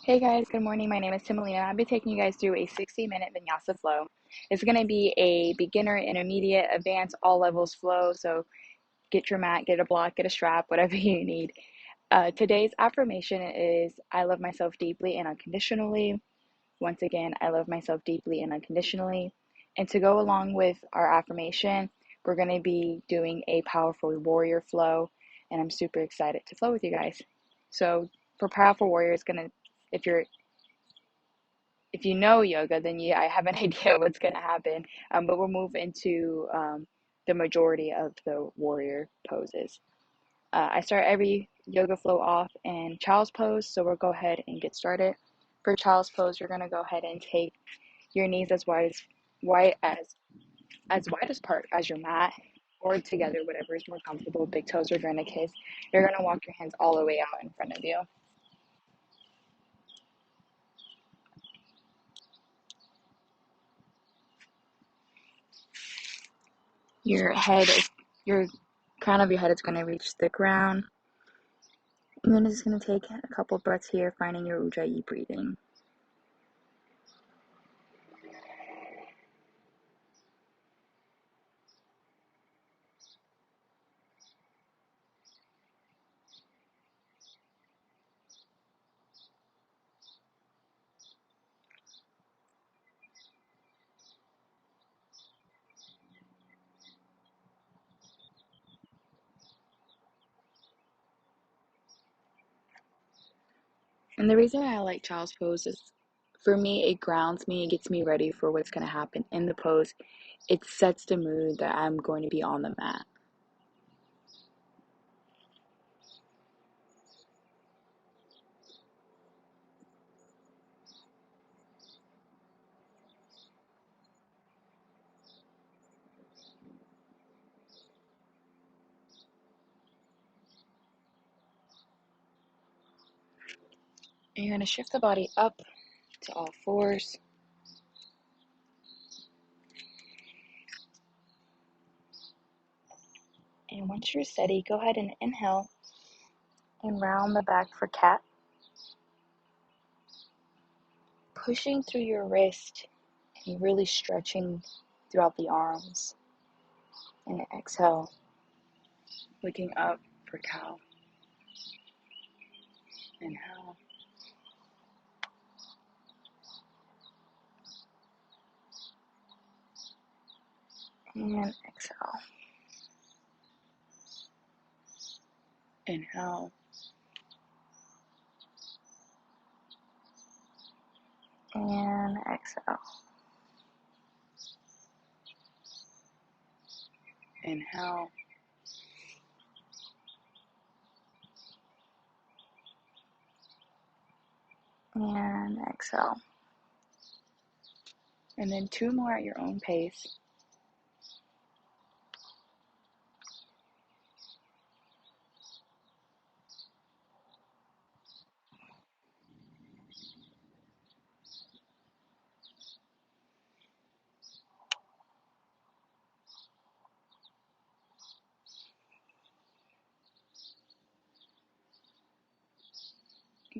Hey guys, good morning. My name is Timalina. I'll be taking you guys through a 60-minute vinyasa flow. It's going to be a beginner, intermediate, advanced, all levels flow. So get your mat, get a block, get a strap, whatever you need. Today's affirmation is I love myself deeply and unconditionally. Once again, I love myself deeply and unconditionally. And to go along with our affirmation, we're going to be doing a powerful warrior flow. And I'm super excited to flow with you guys. So for powerful warrior, it's going to, if you're if you know yoga, then I have an idea what's going to happen. But we'll move into the majority of the warrior poses. I start every yoga flow off in child's pose, so we'll go ahead and get started. For child's pose, you're going to go ahead and take your knees as wide as wide as part as your mat, or together, whatever is more comfortable. Big toes are going to kiss. You're going to walk your hands all the way out in front of you. Your head is your crown of your head is going to reach the ground. I'm just going to take a couple breaths here, finding your Ujjayi breathing. And the reason I like child's pose is, for me, it grounds me, it gets me ready for what's going to happen in the pose. It sets the mood that I'm going to be on the mat. And you're going to shift the body up to all fours. And once you're steady, go ahead and inhale and round the back for cat. Pushing through your wrist and really stretching throughout the arms. And exhale, looking up for cow. Inhale. And exhale. Inhale. And exhale. Inhale. And exhale. And then two more at your own pace.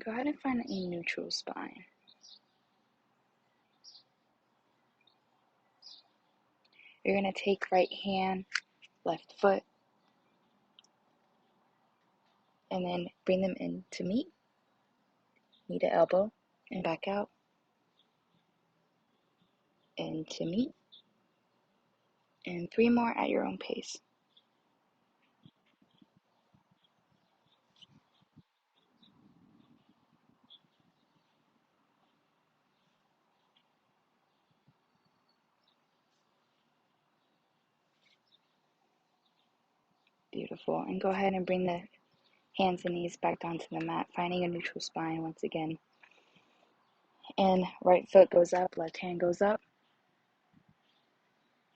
Go ahead and find a neutral spine. You're going to take right hand, left foot, and then bring them in to meet. Knee to elbow, and back out. And to meet. And three more at your own pace. Beautiful. And go ahead and bring the hands and knees back onto the mat, finding a neutral spine once again. And right foot goes up, left hand goes up.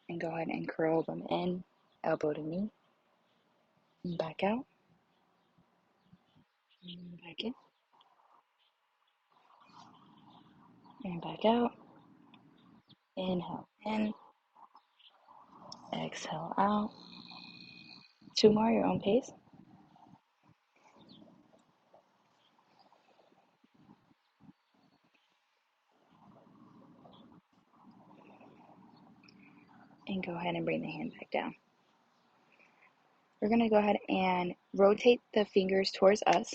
And go ahead and curl them in, elbow to knee. And back out. And back in. And back out. Inhale in. Exhale out. Two more, your own pace. And go ahead and bring the hand back down. We're going to go ahead and rotate the fingers towards us.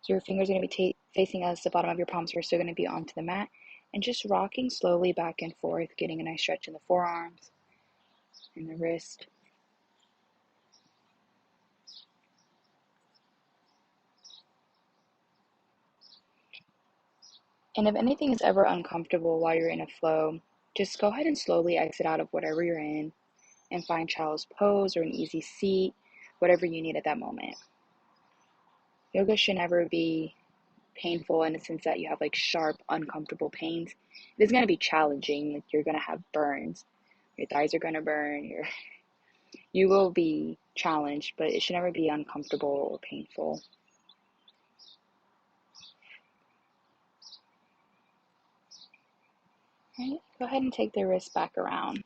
So your fingers are going to be facing us, the bottom of your palms are still going to be onto the mat, and just rocking slowly back and forth, getting a nice stretch in the forearms and the wrist. And if anything is ever uncomfortable while you're in a flow, just go ahead and slowly exit out of whatever you're in and find child's pose or an easy seat, whatever you need at that moment. Yoga should never be painful in the sense that you have like sharp, uncomfortable pains. It is going to be challenging. Like you're going to have burns. Your thighs are going to burn. You will be challenged, but it should never be uncomfortable or painful. All right, go ahead and take the wrist back around.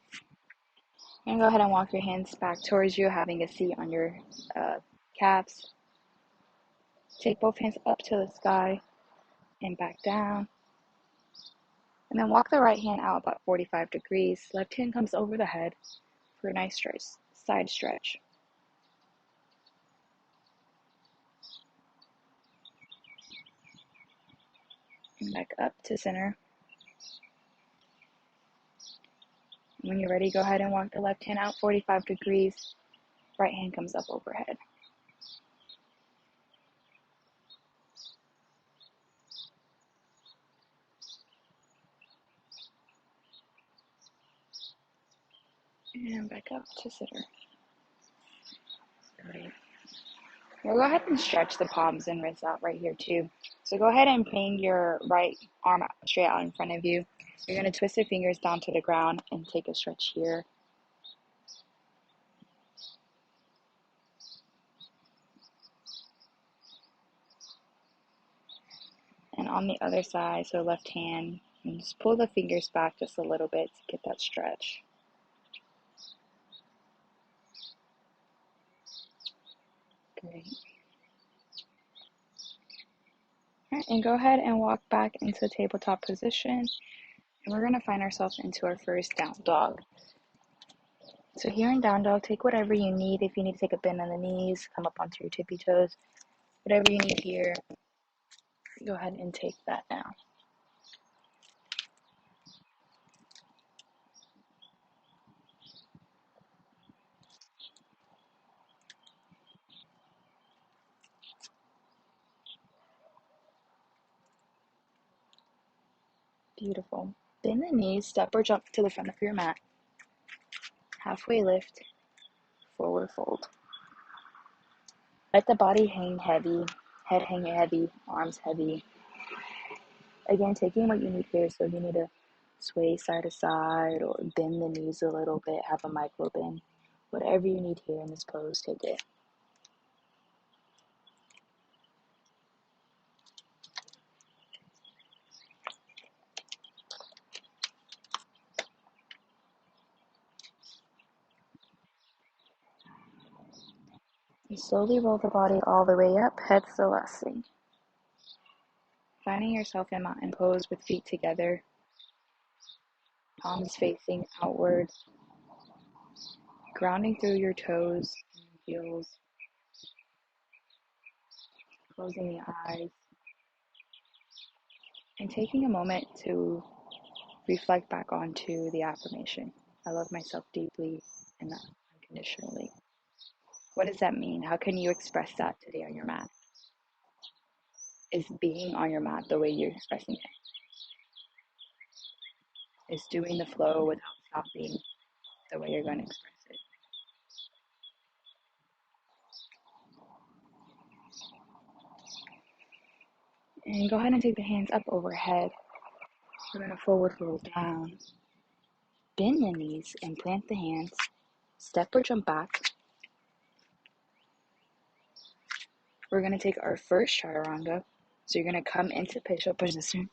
And go ahead and walk your hands back towards you, having a seat on your calves. Take both hands up to the sky and back down. And then walk the right hand out about 45 degrees. Left hand comes over the head for a nice side stretch. And back up to center. When you're ready, go ahead and walk the left hand out 45 degrees. Right hand comes up overhead. And back up to center. Great. Now go ahead and stretch the palms and wrists out right here too. So go ahead and bring your right arm straight out in front of you. You're going to twist your fingers down to the ground and take a stretch here. And on the other side, so left hand, and just pull the fingers back just a little bit to get that stretch. Great. All right, and go ahead and walk back into tabletop position. And we're going to find ourselves into our first down dog. So here in down dog, take whatever you need. If you need to take a bend on the knees, come up onto your tippy toes. Whatever you need here, go ahead and take that now. Beautiful. Bend the knees, step or jump to the front of your mat. Halfway lift, forward fold. Let the body hang heavy, head hang heavy, arms heavy. Again, taking what you need here, so if you need to sway side to side or bend the knees a little bit, have a micro bend. Whatever you need here in this pose, take it. You slowly roll the body all the way up, head still resting. Finding yourself in mountain pose with feet together, palms facing outward, grounding through your toes and heels, closing the eyes, and taking a moment to reflect back onto the affirmation. I love myself deeply and unconditionally. What does that mean? How can you express that today on your mat? Is being on your mat the way you're expressing it? Is doing the flow without stopping the way you're going to express it? And go ahead and take the hands up overhead. We're going to forward fold down. Bend the knees and plant the hands. Step or jump back. We're going to take our first Chaturanga. So you're going to come into Pigeon position,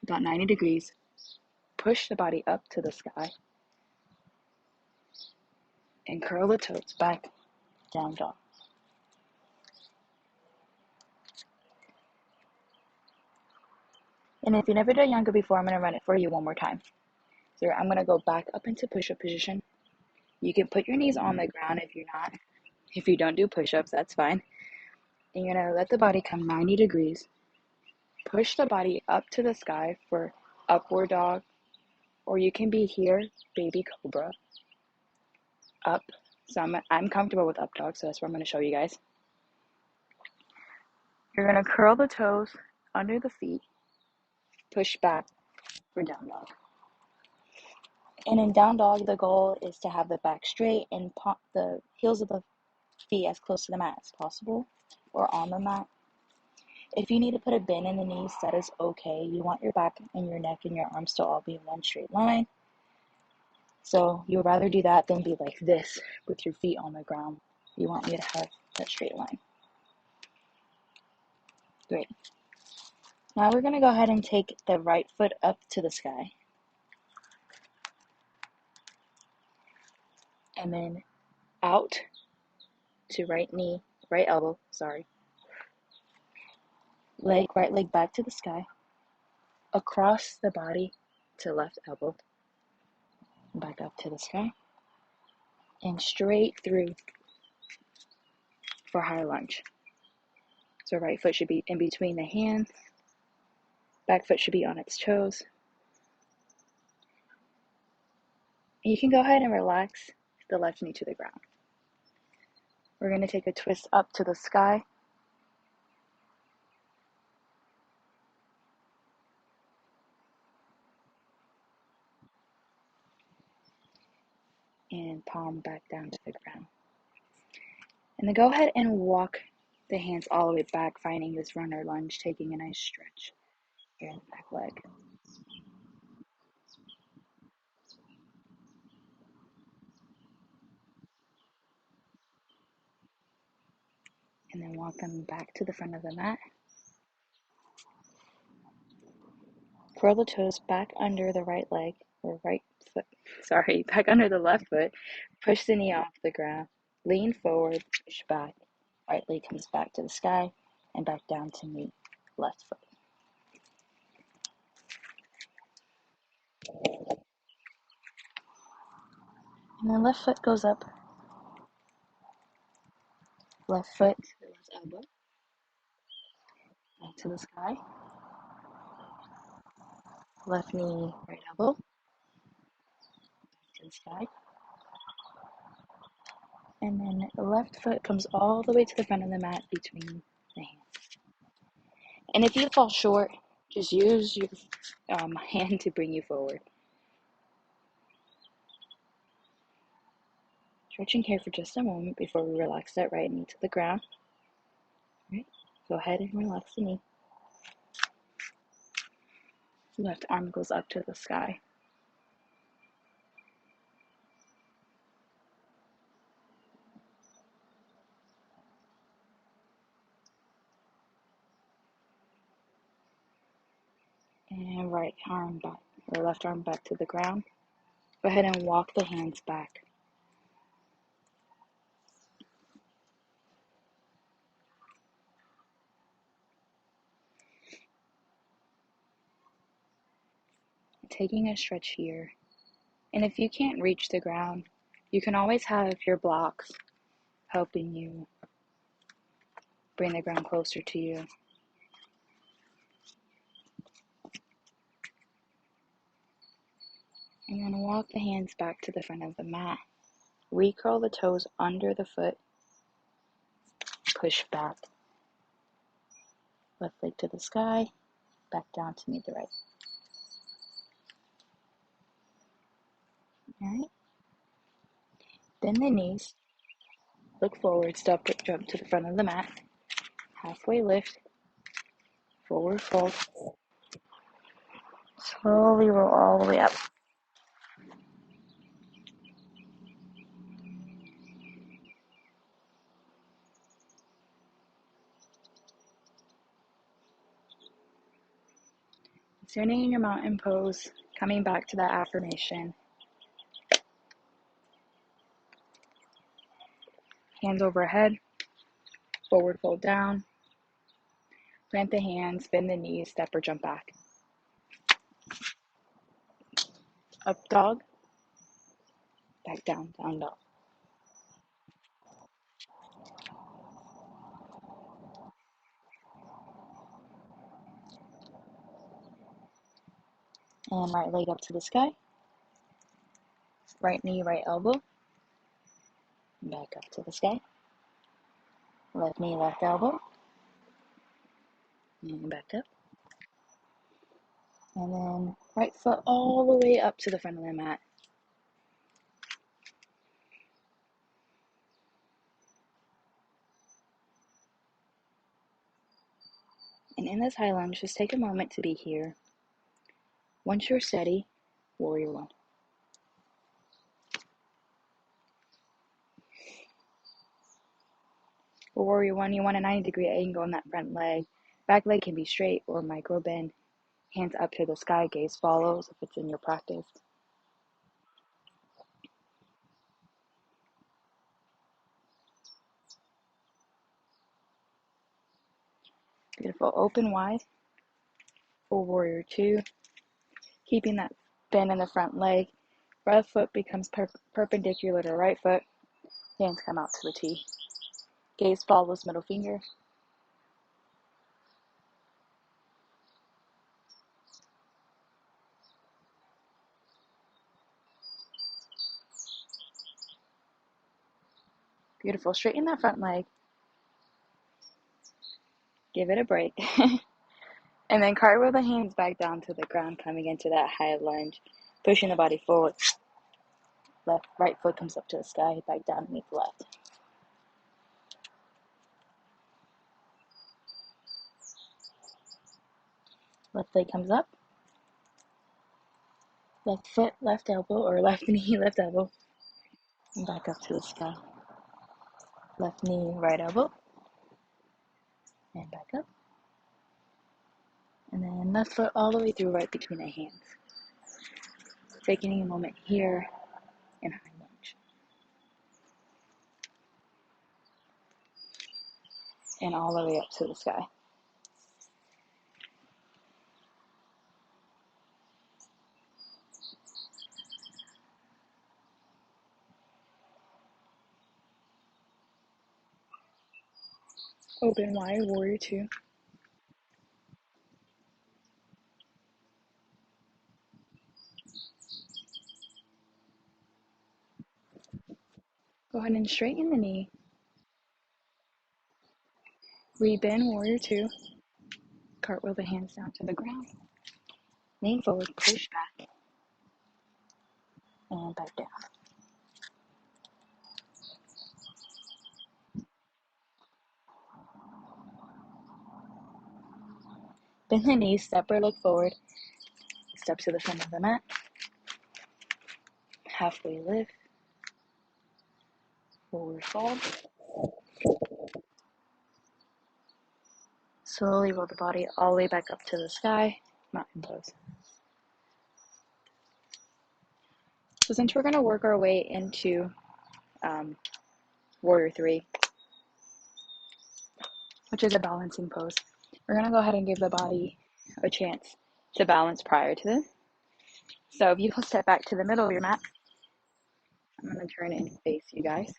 about 90 degrees. Push the body up to the sky. And curl the toes back, down dog. And if you've never done yoga before, I'm going to run it for you one more time. So I'm going to go back up into push-up position. You can put your knees on the ground if you don't do push-ups, that's fine. And you're going to let the body come 90 degrees. Push the body up to the sky for upward dog, or you can be here, baby cobra, up. So I'm comfortable with up dog, so that's what I'm going to show you guys. You're going to curl the toes under the feet, push back for down dog. And in down dog, the goal is to have the back straight and the heels of the feet as close to the mat as possible, or on the mat. If you need to put a bend in the knees, that is okay. You want your back and your neck and your arms to all be in one straight line. So you'd rather do that than be like this with your feet on the ground. You want me to have that straight line. Great. Now we're going to go ahead and take the right foot up to the sky. And then out to right elbow, right leg back to the sky, across the body to left elbow, back up to the sky, and straight through for high lunge. So right foot should be in between the hands, back foot should be on its toes. And you can go ahead and relax the left knee to the ground. We're going to take a twist up to the sky. And palm back down to the ground. And then go ahead and walk the hands all the way back, finding this runner lunge, taking a nice stretch here in the back leg. And then walk them back to the front of the mat. Curl the toes back under the right leg, or back under the left foot. Push the knee off the ground. Lean forward, push back. Right leg comes back to the sky and back down to meet left foot. And then left foot goes up. Left foot to the left elbow. Back to the sky. Left knee, right elbow. Back to the sky. And then the left foot comes all the way to the front of the mat between the hands. And if you fall short, just use your hand to bring you forward. Stretching here for just a moment before we relax that right knee to the ground. All right, go ahead and relax the knee. Left arm goes up to the sky. And right arm back, or left arm back to the ground. Go ahead and walk the hands back. Taking a stretch here. And if you can't reach the ground, you can always have your blocks helping you bring the ground closer to you. And then walk the hands back to the front of the mat. Recurl the toes under the foot. Push back. Left leg to the sky. Back down to meet the right. Alright. Bend the knees. Look forward. Step jump to the front of the mat. Halfway lift. Forward fold. Slowly roll all the way up. Standing in your mountain pose, coming back to that affirmation. Hands overhead, forward fold down. Plant the hands, bend the knees, step or jump back. Up dog, back down, down dog. And right leg up to the sky. Right knee, right elbow. Back up to the sky. Left knee, left elbow. And back up. And then right foot all the way up to the front of the mat. And in this high lunge, just take a moment to be here. Once you're steady, warrior one. For warrior one, you want a 90-degree angle in that front leg. Back leg can be straight or micro bend. Hands up to the sky, gaze follows if it's in your practice. Beautiful. Open wide for warrior two. Keeping that bend in the front leg. Left foot becomes perpendicular to right foot. Hands come out to the T. Gaze follows middle finger. Beautiful. Straighten that front leg. Give it a break. And then cartwheel the hands back down to the ground, coming into that high lunge. Pushing the body forward. Right foot comes up to the sky, back down and meet the left. Left leg comes up. Left foot, left elbow, or left knee, left elbow. And back up to the sky. Left knee, right elbow. And back up. And then left foot all the way through right between the hands. Taking a moment here in high lunge. And all the way up to the sky. Open wide, warrior two. Go ahead and straighten the knee. Rebend, warrior two. Cartwheel the hands down to the ground. Lean forward, push back. And back down. Bend the knees, step or look forward. Step to the front of the mat. Halfway lift. Forward fold. Slowly roll the body all the way back up to the sky. Mountain pose. So since we're going to work our way into warrior three, which is a balancing pose, we're going to go ahead and give the body a chance to balance prior to this. So if you will step back to the middle of your mat, I'm going to turn and face you guys.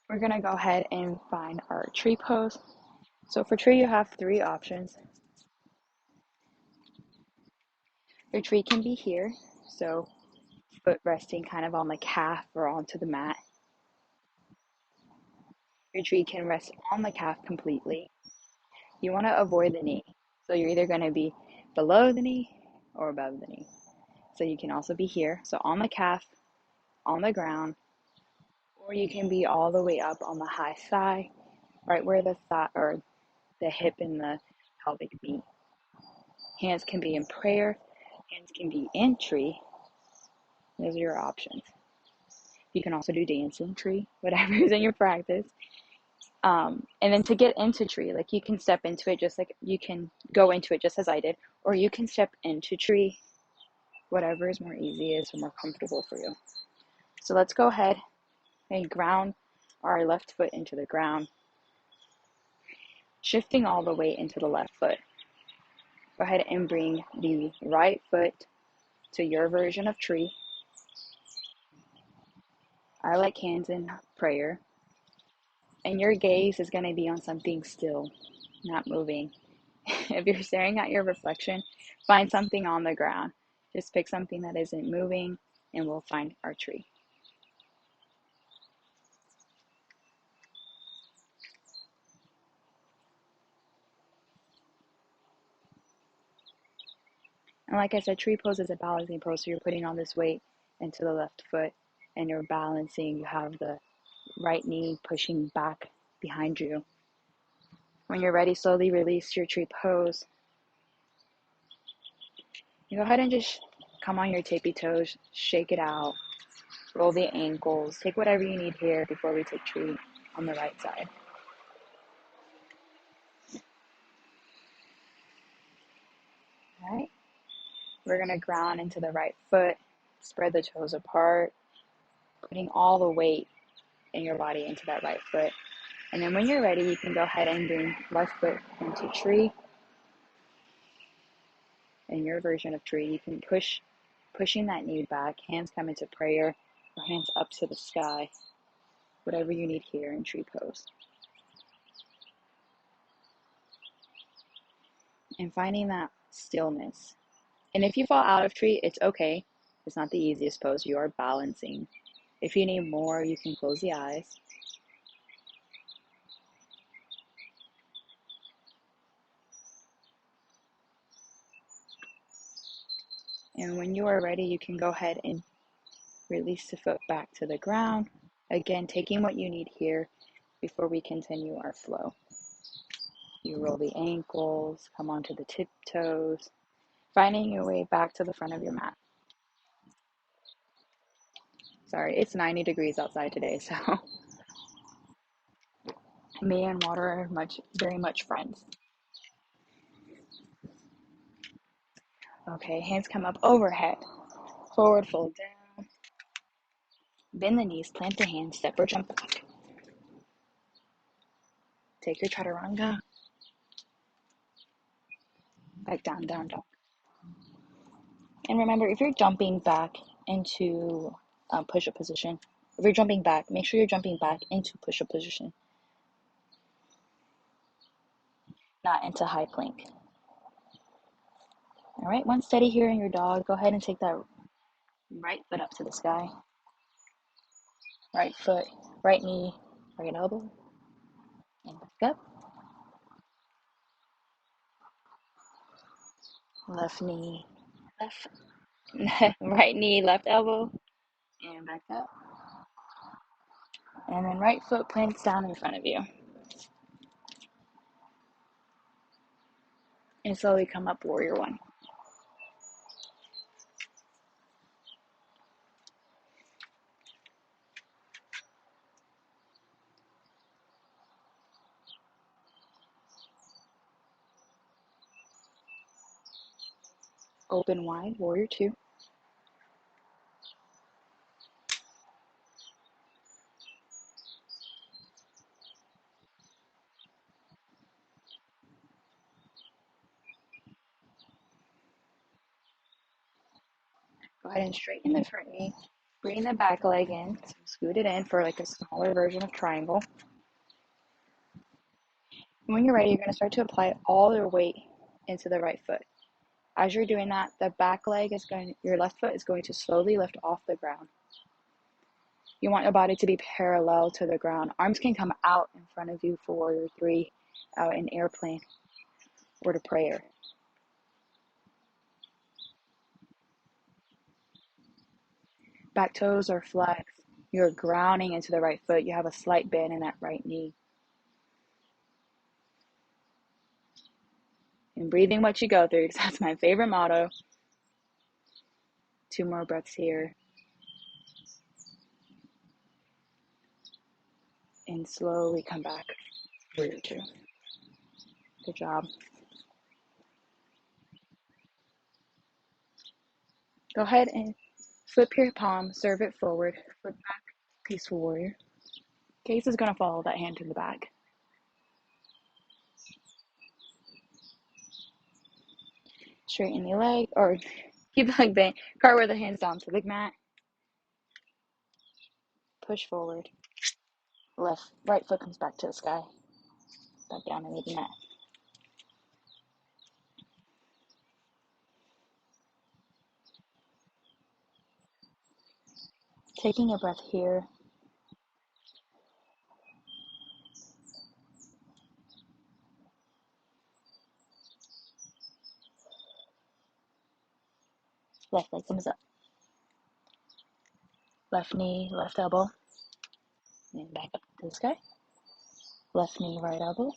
We're going to go ahead and find our tree pose. So for tree, you have three options. Your tree can be here, so foot resting kind of on the calf or onto the mat. Your tree can rest on the calf completely. You want to avoid the knee. So you're either going to be below the knee or above the knee. So you can also be here. So on the calf, on the ground, or you can be all the way up on the high thigh, right where the thigh or the hip and the pelvic meet. Hands can be in prayer. Hands can be in tree. Those are your options. You can also do dancing tree, whatever is in your practice. And then to get into tree, like you can step into it just like you can go into it just as I did, or you can step into tree, whatever is more easiest or more comfortable for you. So let's go ahead and ground our left foot into the ground, shifting all the way into the left foot. Go ahead and bring the right foot to your version of tree. I like hands in prayer. And your gaze is going to be on something still, not moving. If you're staring at your reflection, find something on the ground. Just pick something that isn't moving and we'll find our tree. And like I said, tree pose is a balancing pose. So you're putting all this weight into the left foot and you're balancing. You have the right knee pushing back behind you. When you're ready, slowly release your tree pose. You go ahead and just come on your tippy toes, shake it out, roll the ankles, take whatever you need here before we take tree on the right side. All right, we're gonna ground into the right foot, spread the toes apart, putting all the weight in your body into that right foot. And then when you're ready, you can go ahead and bring left foot into tree. In your version of tree, you can pushing that knee back, hands come into prayer, or hands up to the sky, whatever you need here in tree pose. And finding that stillness. And if you fall out of tree, it's okay. It's not the easiest pose. You are balancing. If you need more, you can close the eyes. And when you are ready, you can go ahead and release the foot back to the ground. Again, taking what you need here before we continue our flow. You roll the ankles, come onto the tiptoes, finding your way back to the front of your mat. Sorry, it's 90 degrees outside today, so me and water are very much friends. Okay, hands come up overhead. Forward fold down. Bend the knees, plant the hands, step or jump back. Take your Chaturanga. Back down, down, down. And remember, if you're jumping back into push-up position, if you're jumping back, make sure you're jumping back into push-up position, not into high plank. All right, once steady here in your dog, go ahead and take that right foot up to the sky. Right foot, right knee, right elbow, and back up. Left knee, right knee, left elbow, and back up. And then right foot plants down in front of you. And slowly come up, warrior one. Open wide, warrior two. Go ahead and straighten the front knee. Bring the back leg in. So scoot it in for like a smaller version of triangle. And when you're ready, you're going to start to apply all your weight into the right foot. As you're doing that, the back leg your left foot is going to slowly lift off the ground. You want your body to be parallel to the ground. Arms can come out in front of you for warrior three, out in airplane, or to prayer. Back toes are flexed. You're grounding into the right foot. You have a slight bend in that right knee. And breathing what you go through, because that's my favorite motto. 2 more breaths here. And slowly come back. Warrior two. Good job. Go ahead and flip your palm, serve it forward, flip back, peaceful warrior. Gaze is going to follow that hand to the back. Straighten the leg, or Keep the leg bent. Cartwheel the hands down to the mat. Push forward. Right foot comes back to the sky. Back down into the mat. Taking a breath here. Left leg comes up. Left knee, left elbow. And back up to the sky. Left knee, right elbow.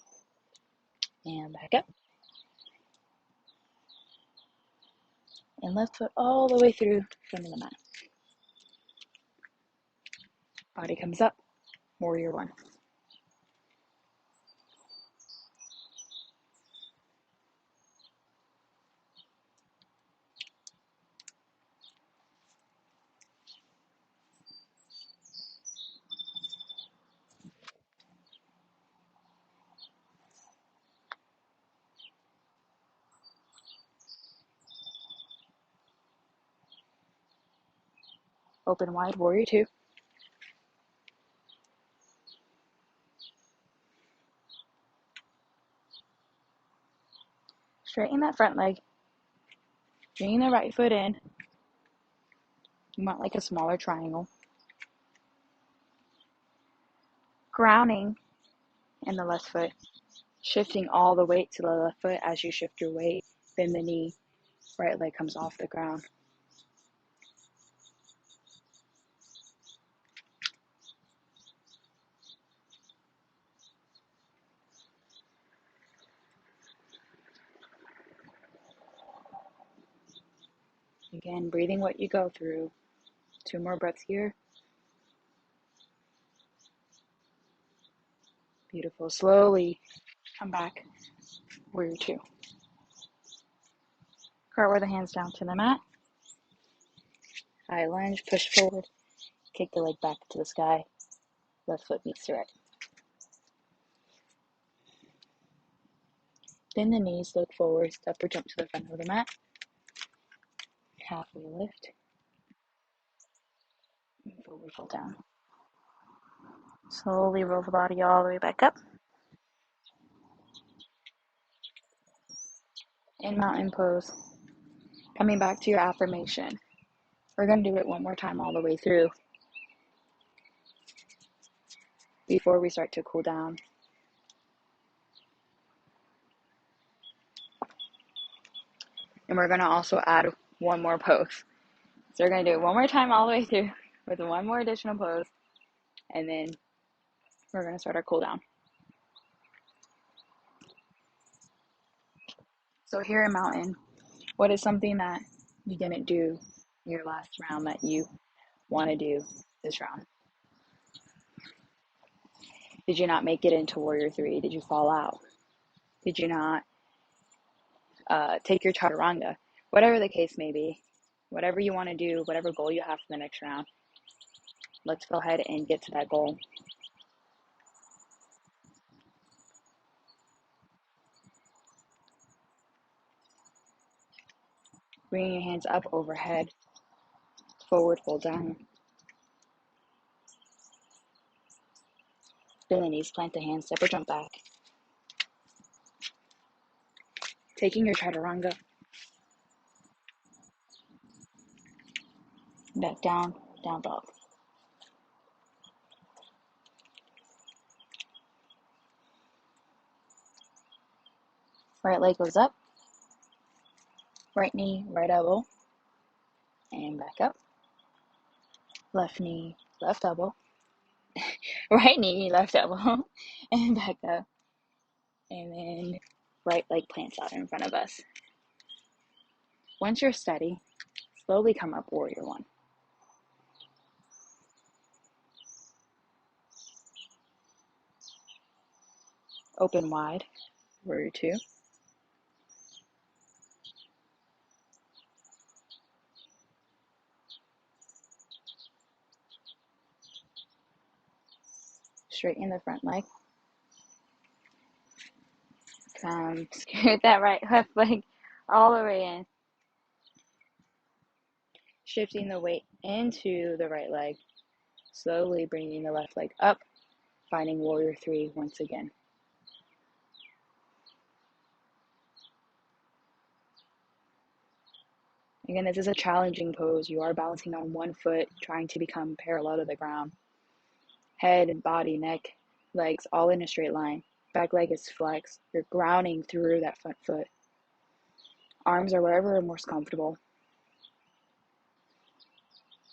And back up. And left foot all the way through front of the mat. Body comes up. Warrior one. Open wide, warrior two. Straighten that front leg. Bring the right foot in. You want like a smaller triangle. Grounding in the left foot. Shifting all the weight to the left foot as you shift your weight. Bend the knee. Right leg comes off the ground. Again, breathing what you go through. 2 more breaths here. Beautiful. Slowly come back. Warrior two. Cartwheel the hands down to the mat. High lunge, push forward. Kick the leg back to the sky. Left foot meets the right. Bend the knees, look forward, step or jump to the front of the mat. Halfway lift. And forward fold down. Slowly roll the body all the way back up. In mountain pose. Coming back to your affirmation. We're going to do it one more time all the way through before we start to cool down. And we're going to also add one more pose. So we're going to do it one more time all the way through with one more additional pose. And then we're going to start our cool down. So here in mountain, what is something that you didn't do your last round that you want to do this round? Did you not make it into warrior three? Did you fall out? Did you not take your chaturanga? Whatever the case may be, whatever you want to do, whatever goal you have for the next round, let's go ahead and get to that goal. Bringing your hands up overhead, forward fold down. Bend the knees, plant the hands, step or jump back. Taking your chaturanga, back down, down dog. Right leg goes up, right knee, right elbow, and back up. Left knee, left elbow, right knee, left elbow, and back up. And then right leg plants out in front of us. Once you're steady, slowly come up warrior one. Open wide, warrior two. Straighten the front leg. Come scoot that left leg all the way in. shifting the weight into the right leg, slowly bringing the left leg up, finding warrior three once again. Again, this is a challenging pose. You are balancing on one foot, trying to become parallel to the ground. Head and body, neck, legs, all in a straight line. Back leg is flexed. You're grounding through that front foot. Arms are wherever are most comfortable.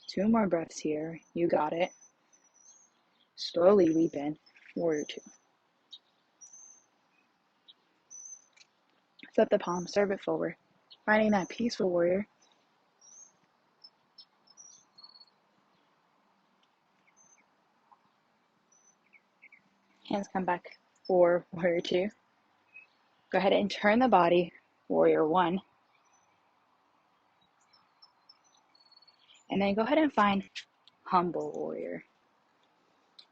2 more breaths here. You got it. Slowly leap in. Warrior two. Flip the palm, serve it forward. Finding that peaceful warrior. Hands come back for warrior two. Go ahead and turn the body, warrior one. And then go ahead and find humble warrior.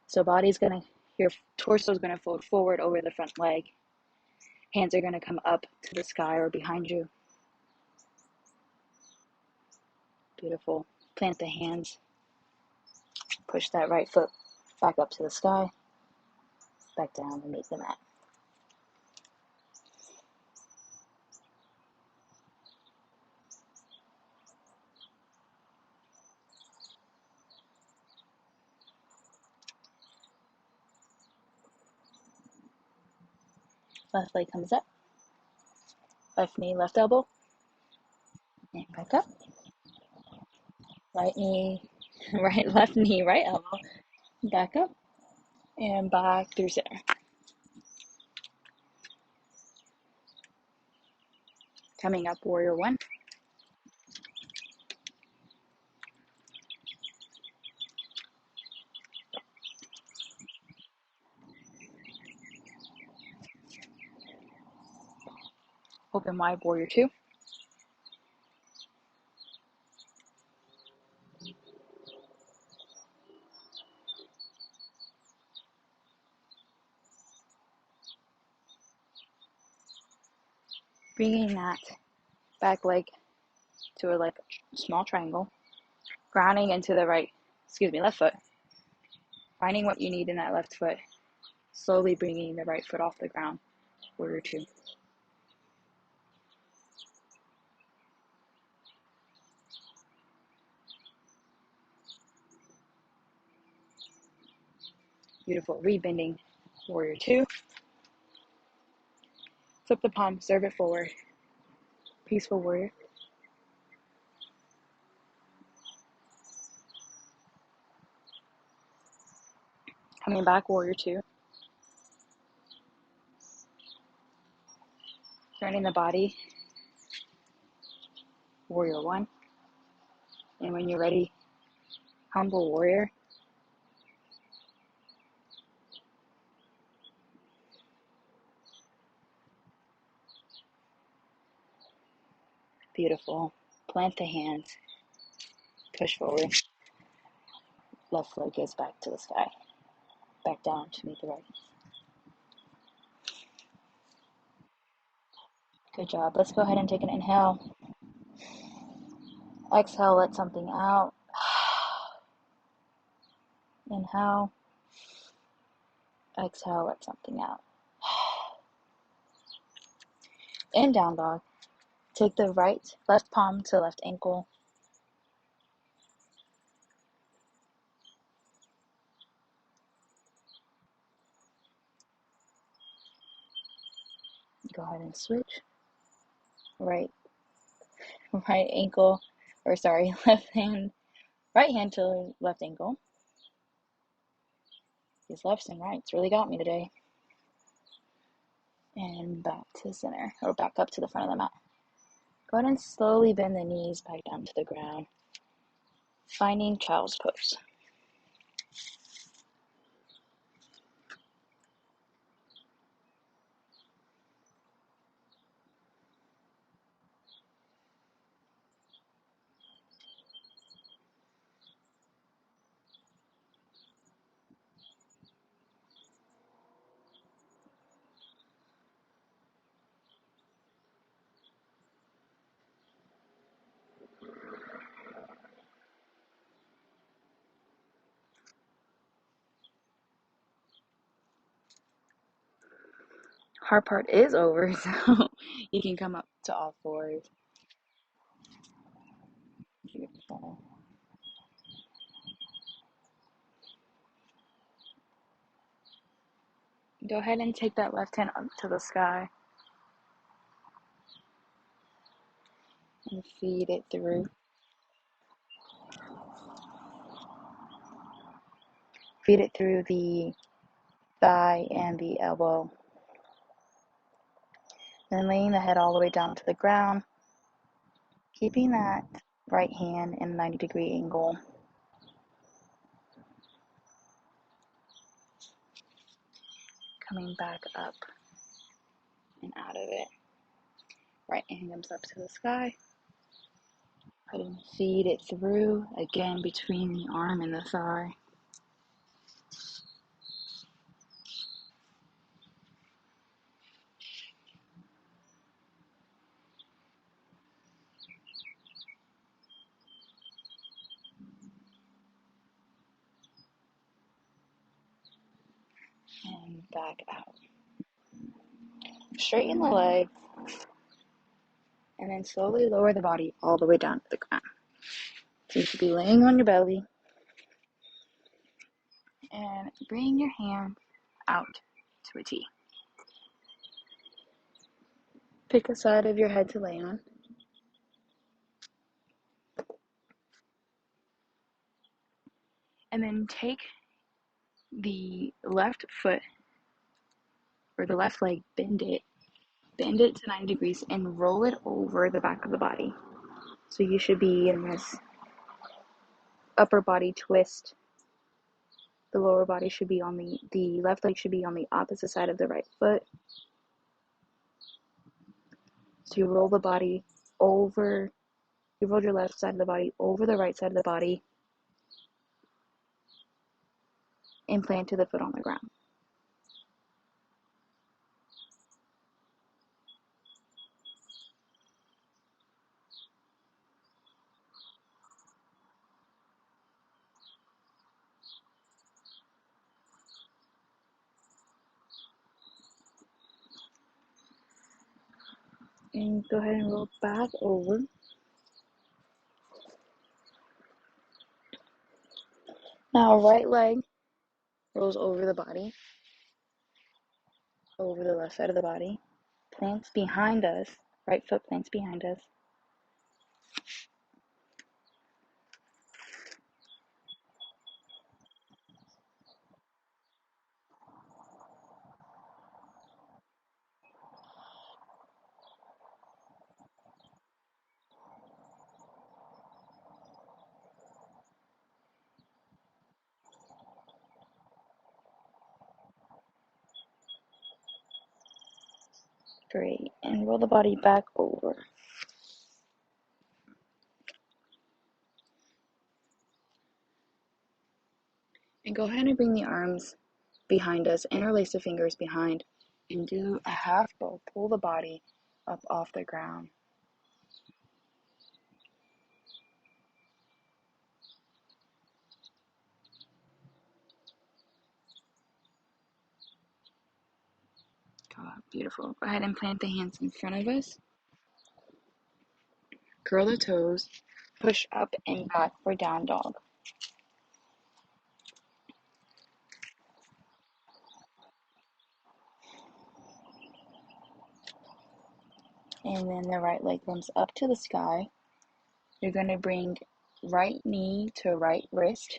So body's gonna, your torso's gonna fold forward over the front leg. Hands are gonna come up to the sky or behind you. Beautiful. Plant the hands. Push that right foot back up to the sky. Back down and meet the mat. Left leg comes up. Left knee, left elbow. And back up. Right knee, left knee, right elbow. Back up. And back through center. Coming up, warrior one. Open wide, warrior two. Bringing that back leg to a small triangle. Grounding into the left foot. Finding what you need in that left foot. Slowly bringing the right foot off the ground. Warrior two. Beautiful. Rebending. Warrior two. Flip the palm, serve it forward. Peaceful warrior. Coming back, warrior two. Turning the body, warrior one. And when you're ready, humble warrior. Beautiful. Plant the hands. Push forward. Left leg goes back to the sky. Back down to meet the right. Good job. Let's go ahead and take an inhale. Exhale, let something out. Inhale. Exhale, let something out. In down dog. Take the left palm to left ankle. Go ahead and switch. Right ankle, left hand, right hand to left ankle. These lefts and rights really got me today. And back to center, or back up to the front of the mat. Go ahead and slowly bend the knees back down to the ground, finding child's pose. Hard part is over, so you can come up to all fours. Beautiful. Go ahead and take that left hand up to the sky and feed it through. Feed it through the thigh and the elbow. Then laying the head all the way down to the ground, keeping that right hand in a 90-degree angle. Coming back up and out of it. Right hand comes up to the sky. Go ahead and feed it through, again between the arm and the thigh. And back out. Straighten the legs, and then slowly lower the body all the way down to the ground. So you should be laying on your belly, and bring your hand out to a T. Pick a side of your head to lay on. And then take the left foot, or the left leg, bend it to 90 degrees, and roll it over the back of the body. So you should be in this upper body twist. The lower body should be on the left leg should be on the opposite side of the right foot. So you roll the body over, you roll your left side of the body over the right side of the body, and plant to the foot on the ground. And go ahead and roll back over. Now right leg rolls over the body, over the left side of the body, plants behind us, right foot plants behind us. Great. And roll the body back over. And go ahead and bring the arms behind us, interlace the fingers behind, and do a half bow. Pull the body up off the ground. God, beautiful. Go ahead and plant the hands in front of us. Curl the toes. Push up and back for down dog. And then the right leg comes up to the sky. You're going to bring right knee to right wrist.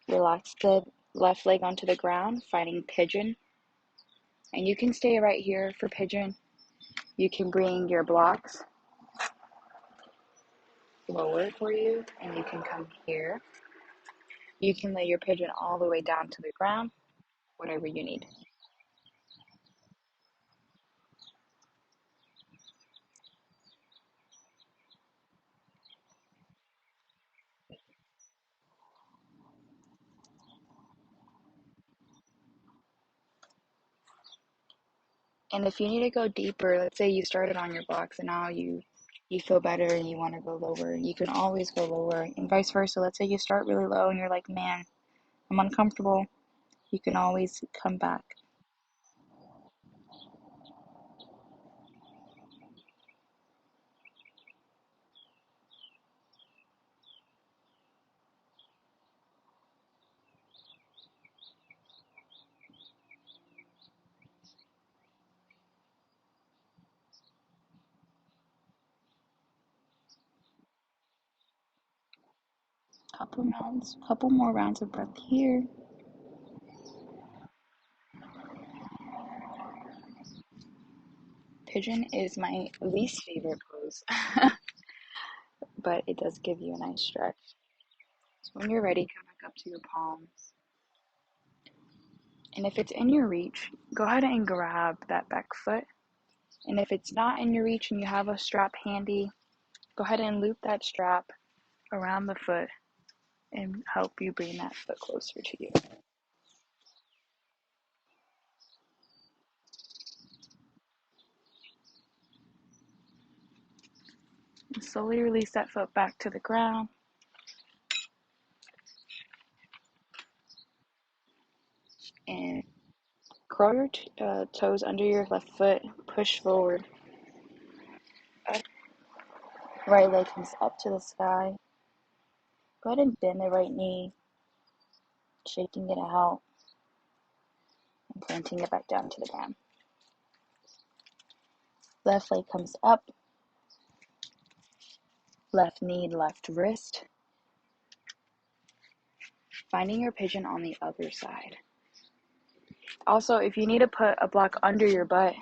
Relax the left leg onto the ground, finding pigeon. And you can stay right here for pigeon. You can bring your blocks lower for you, and you can come here. You can lay your pigeon all the way down to the ground, whatever you need. And if you need to go deeper, let's say you started on your blocks and now you feel better and you want to go lower, you can always go lower, and vice versa. Let's say you start really low and you're like, man, I'm uncomfortable. You can always come back. Couple more rounds of breath here. Pigeon is my least favorite pose, but it does give you a nice stretch. So when you're ready, come back up to your palms. And if it's in your reach, go ahead and grab that back foot. And if it's not in your reach and you have a strap handy, go ahead and loop that strap around the foot and help you bring that foot closer to you. And slowly release that foot back to the ground. And curl your toes under your left foot, push forward. Right leg comes up to the sky. Go ahead and bend the right knee, shaking it out, and planting it back down to the ground. Left leg comes up, left knee, left wrist. Finding your pigeon on the other side. Also, if you need to put a block under your butt,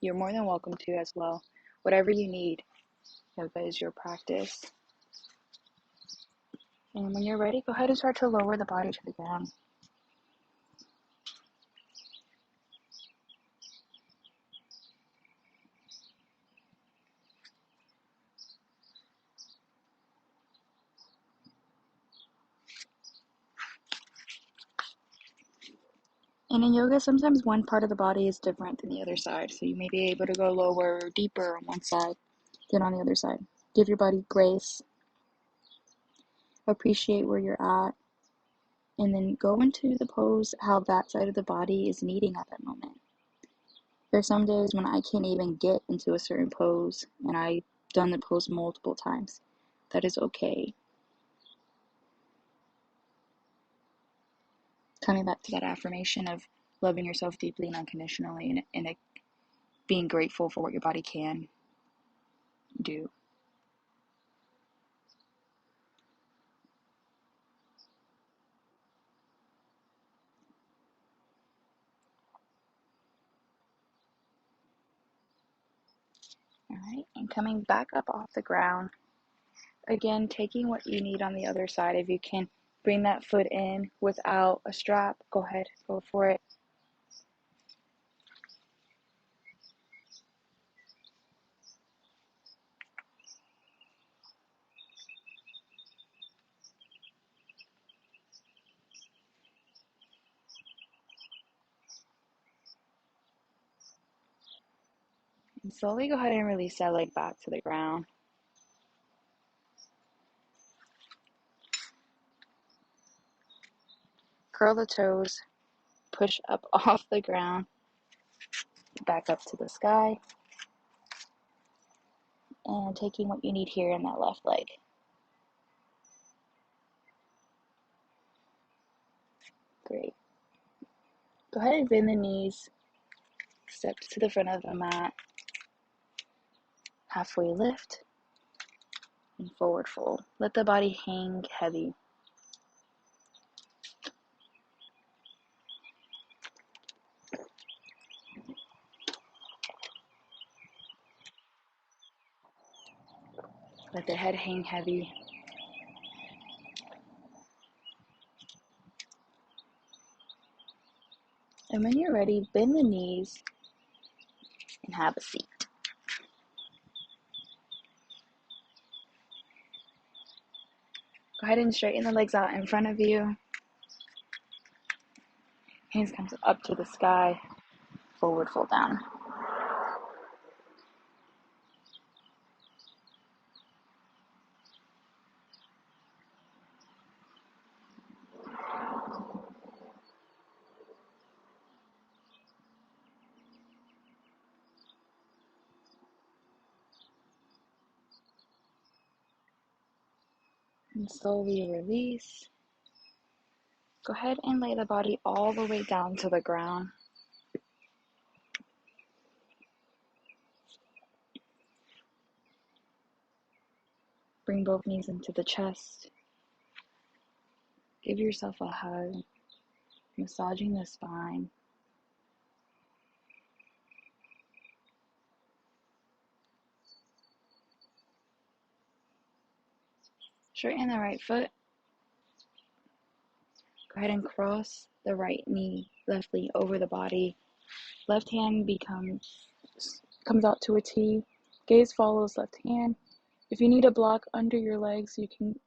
you're more than welcome to as well. Whatever you need, yoga is your practice. And when you're ready, go ahead and start to lower the body to the ground. And in yoga, sometimes one part of the body is different than the other side. So you may be able to go lower or deeper on one side than on the other side. Give your body grace. Appreciate where you're at. And then go into the pose how that side of the body is needing at that moment. There's some days when I can't even get into a certain pose, and I've done the pose multiple times. That is okay. Coming back to that affirmation of loving yourself deeply and unconditionally, and being grateful for what your body can do. All right, and coming back up off the ground. Again, taking what you need on the other side. If you can bring that foot in without a strap, go ahead, go for it. And slowly go ahead and release that leg back to the ground. Curl the toes, push up off the ground, back up to the sky, and taking what you need here in that left leg. Great. Go ahead and bend the knees, step to the front of the mat, halfway lift, and forward fold. Let the body hang heavy. Let the head hang heavy. And when you're ready, bend the knees and have a seat. Go ahead and straighten the legs out in front of you. Hands comes up to the sky, forward fold down. And slowly release. Go ahead and lay the body all the way down to the ground. Bring both knees into the chest. Give yourself a hug, massaging the spine. Straighten the right foot. Go ahead and cross the right knee, left knee over the body. Left hand comes out to a T. Gaze follows left hand. If you need a block under your legs,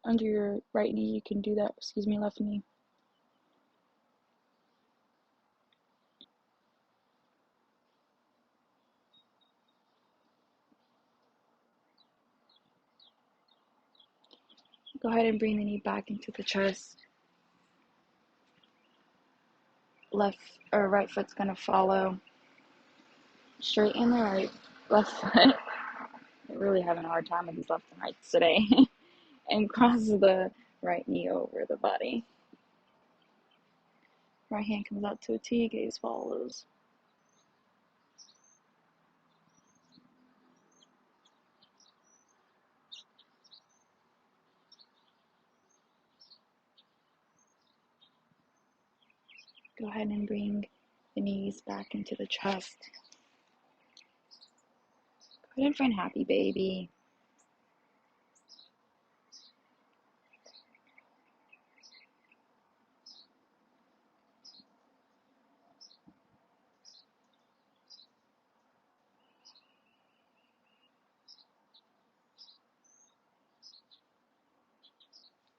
under your right knee, you can do that. Left knee. Go ahead and bring the knee back into the chest. Right foot's gonna follow. Straighten the left foot. I'm really having a hard time with these left and rights today. And cross the right knee over the body. Right hand comes out to a T, gaze follows. Go ahead and bring the knees back into the chest. Go ahead and find happy baby.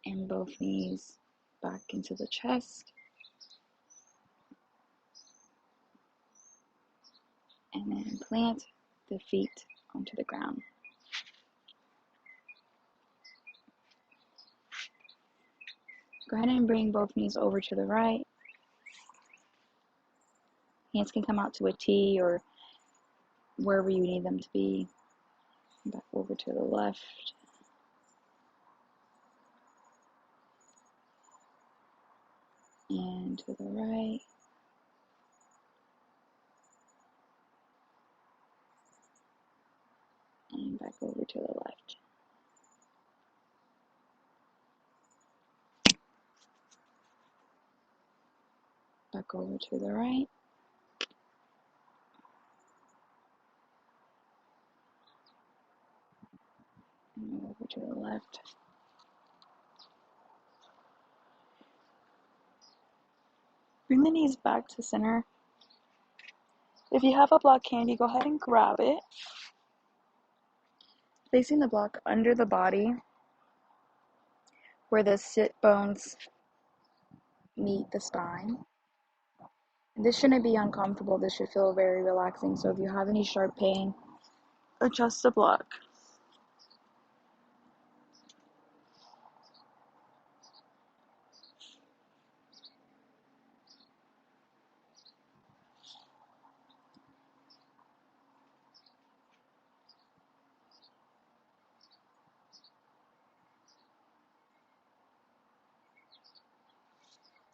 And both knees back into the chest. And then plant the feet onto the ground. Go ahead and bring both knees over to the right. Hands can come out to a T or wherever you need them to be. Back over to the left. And to the right. And back over to the left. Back over to the right. And over to the left. Bring the knees back to center. If you have a block candy, go ahead and grab it. Placing the block under the body where the sit bones meet the spine. This shouldn't be uncomfortable. This should feel very relaxing. So if you have any sharp pain, adjust the block.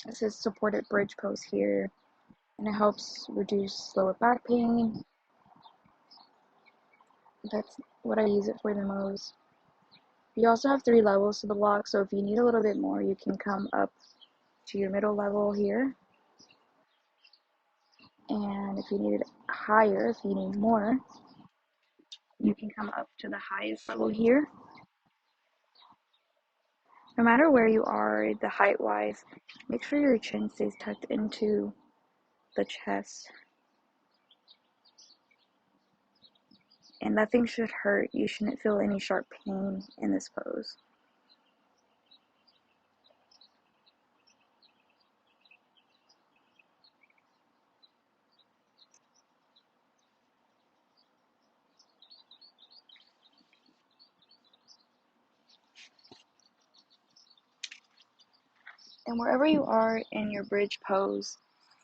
This is supported bridge pose here, and it helps reduce lower back pain. That's what I use it for the most. You also have 3 levels to the block, so if you need a little bit more, you can come up to your middle level here. And if you need it higher, if you need more, you can come up to the highest level here. No matter where you are, the height-wise, make sure your chin stays tucked into the chest. And nothing should hurt. You shouldn't feel any sharp pain in this pose. And wherever you are in your bridge pose,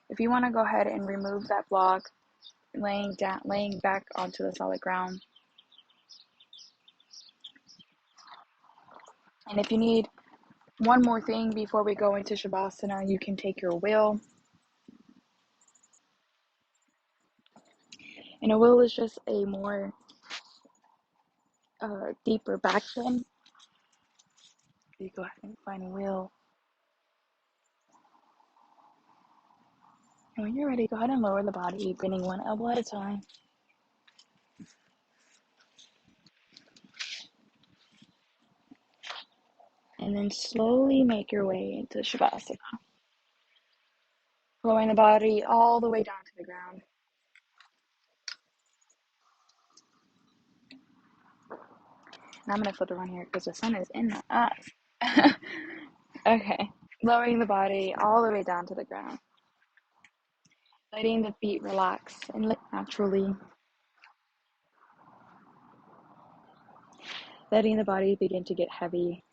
if you want to go ahead and remove that block, laying back onto the solid ground. And if you need One more thing before we go into Shavasana, you can take your wheel. And a wheel is just a more deeper back bend. You go ahead and find a wheel. And when you're ready, go ahead and lower the body, bending one elbow at a time. And then slowly make your way into Shavasana. Lowering the body all the way down to the ground. And I'm going to flip around here because the sun is in my eyes. Okay. Lowering the body all the way down to the ground. Letting the feet relax and let naturally. Letting the body begin to get heavy.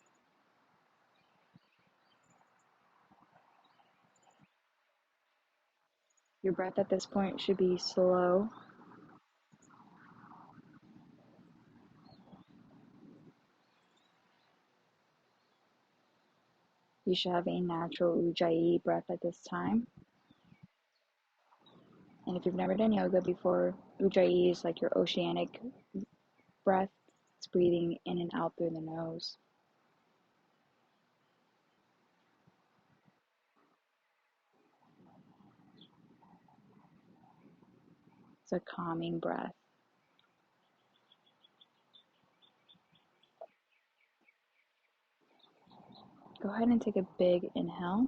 Your breath at this point should be slow. You should have a natural Ujjayi breath at this time. And if you've never done yoga before, Ujjayi is like your oceanic breath. It's breathing in and out through the nose. It's a calming breath. Go ahead and take a big inhale.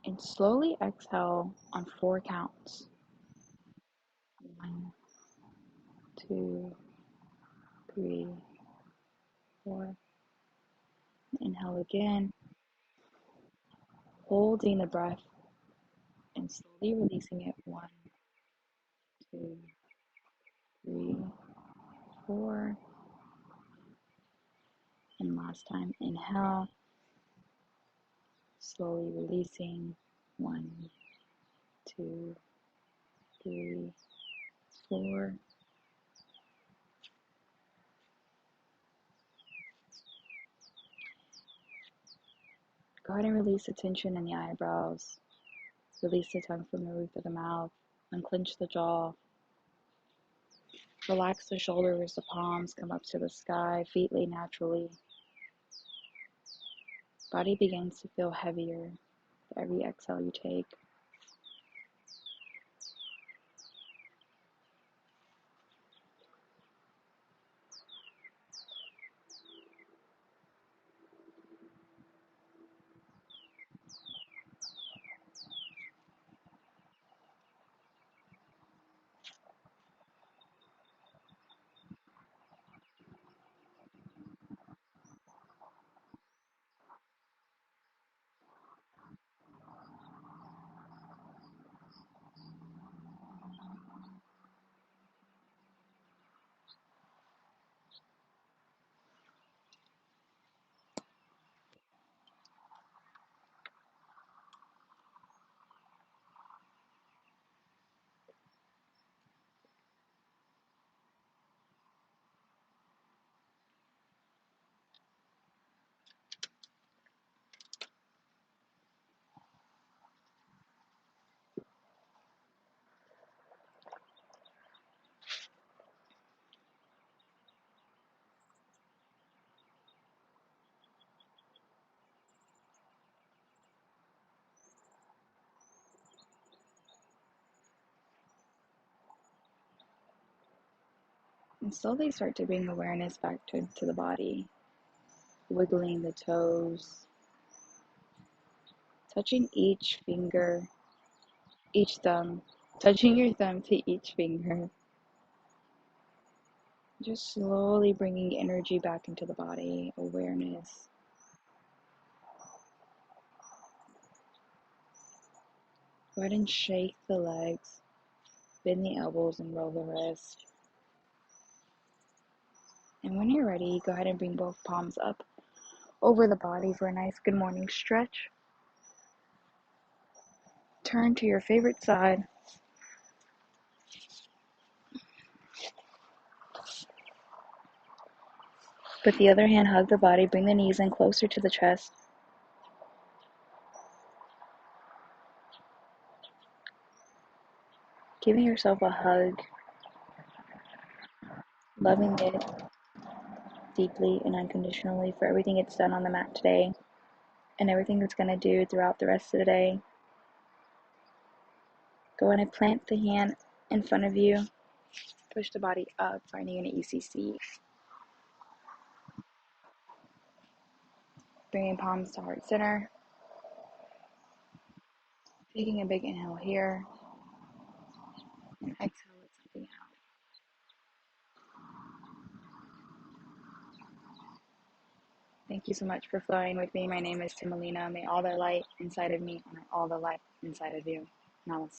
And slowly exhale on 4 counts. 1, 2, 3, 4. Inhale again. Holding the breath and slowly releasing it. 1, 2, 3, 4. And last time, inhale. Slowly releasing. 1, 2, 3, 4. Go ahead and release the tension in the eyebrows. Release the tongue from the roof of the mouth. Unclench the jaw. Relax the shoulders, the palms come up to the sky, feet lay naturally. Body begins to feel heavier with every exhale you take. And slowly start to bring awareness back to the body. Wiggling the toes. Touching each finger, each thumb. Touching your thumb to each finger. Just slowly bringing energy back into the body, awareness. Go ahead and shake the legs, bend the elbows and roll the wrist. And when you're ready, go ahead and bring both palms up over the body for a nice good morning stretch. Turn to your favorite side. With the other hand, hug the body, bring the knees in closer to the chest. Giving yourself a hug, loving it deeply and unconditionally for everything it's done on the mat today and everything it's going to do throughout the rest of the day. Go ahead and plant the hand in front of you. Push the body up, finding an ECC. Bringing palms to heart center. Taking a big inhale here. And exhale, let something out. Thank you so much for flowing with me. My name is Timalina. May all the light inside of me honor all the light inside of you. Namaste.